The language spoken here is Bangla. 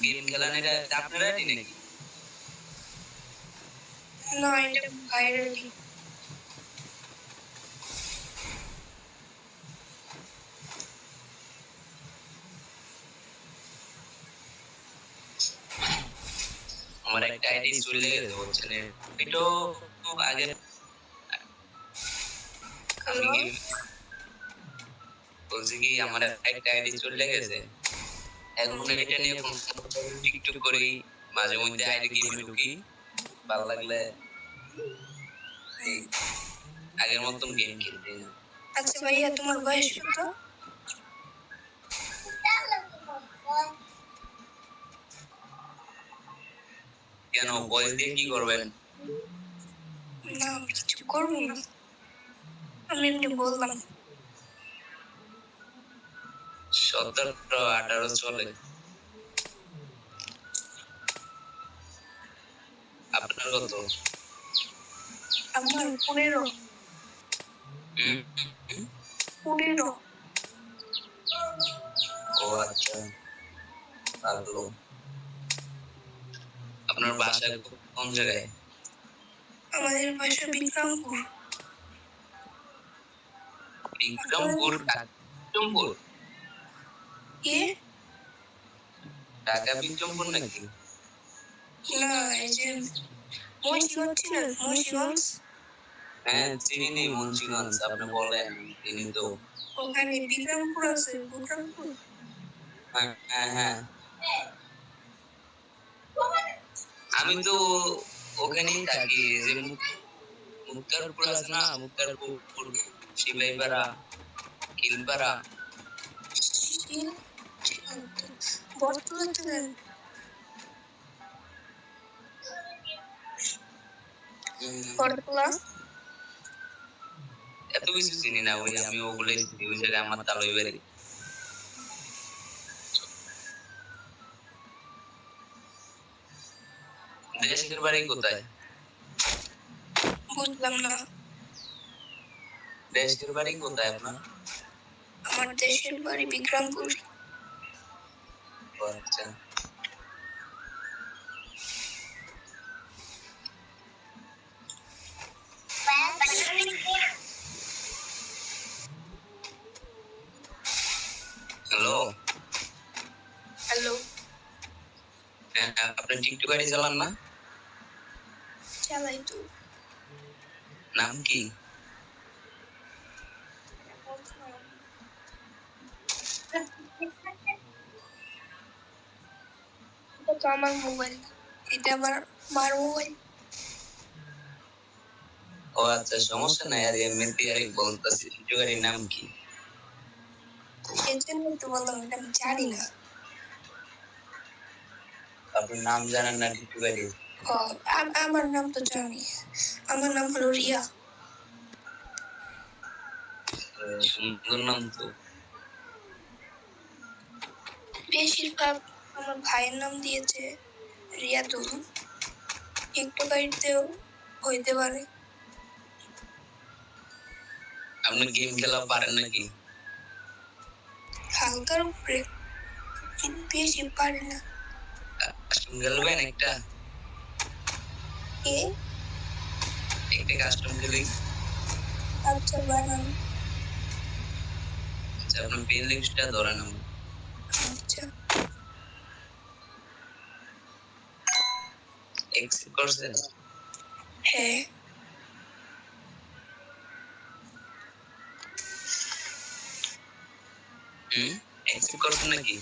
গেম খেলান, এটা আপনার আইডি নাকি? না, এটা ভাইয়ের আইডি। আমার একটা আইডি চলে গেছে বুঝছেন, এটা আগে আমি বলছি কি আমার একটা আইডি চলে গেছে, এখন এটা নিয়ে টিকটক করি, মাঝে মধ্যে আইডি গেমে ঢুকি, ভালো লাগলে আগের মতন গেম খেলতে। আচ্ছা ভাইয়া, তোমার বয়স কত? কেন, বয়স দিয়ে কি করবেন? না, কিছু করবো না, আমি এমনি বললাম। 17-18 চলে। আপনার কত? আমার 15। 15। ও আচ্ছা, ভালো। আপনার বাসা কোন জায়গায়? আমাদের বাসা বিক্রমপুর। বিক্রমপুর? বিক্রমপুর? কে? ঢাকা বিক্রমপুর নাকি? না, এই যে মুন্সিগঞ্জ ছিল, মুন্সিগঞ্জ। হ্যাঁ চিনি মুন্সিগঞ্জ, আপনি বলেন চিনি তো। ওখানে বিক্রমপুর আছে, বিক্রমপুর। হ্যাঁ হ্যাঁ হ্যাঁ, আমি তো ওখানেই থাকি, যে মুক্তারপুর আছে না, মুক্তারপুর, শিবাইপাড়া, কিলপাড়া। বর্তমানে বর্তলা। এত কিছু চিনি না, ওই আমি ওগুলোই চিনি, ওই জায়গায় আমার তালই বাড়ি। দেশের বাড়ি কোথায়? বুঝলাম না। দেশের বাড়ি কোথায় আপনার? আমার দেশের বাড়ি বিক্রমপুর। আচ্ছা, হ্যালো হ্যালো। আপনি টিকটক আইডি চালান না? চালাই তো। নাম কি? এটা তো আমার মোবাইল, এটা আমার মার মোবাইল। ও আচ্ছা, সমস্যা নাই, আর এমনিতে আর বলতেছি টিকটক আইডির নাম কি? এর জন্যই তো বললাম, এটা আমি জানি না। আপনি নাম জানেন না টিকটক আইডি? আমার নাম তো জানি, আমার নাম হলো রিয়া। সুন্দর নাম তো। বেশিরভাগ আমার ভাইয়ের নাম দিয়েছে রিয়াতুল, একটু গাড়িতেও হইতে পারে। আপনি গেম খেলা পারেন নাকি? হালকার উপরে, বেশি পারে না। কাস্টম খেলবেন একটা? একটা কাস্টম খেলি। আচ্ছা বানান। আচ্ছা, আপনার পেন লিস্টটা ধরেন আমার। আচ্ছা, এক্সেপ্ট করছেন? হ্যাঁ। এক্সেপ্ট করছেন নাকি?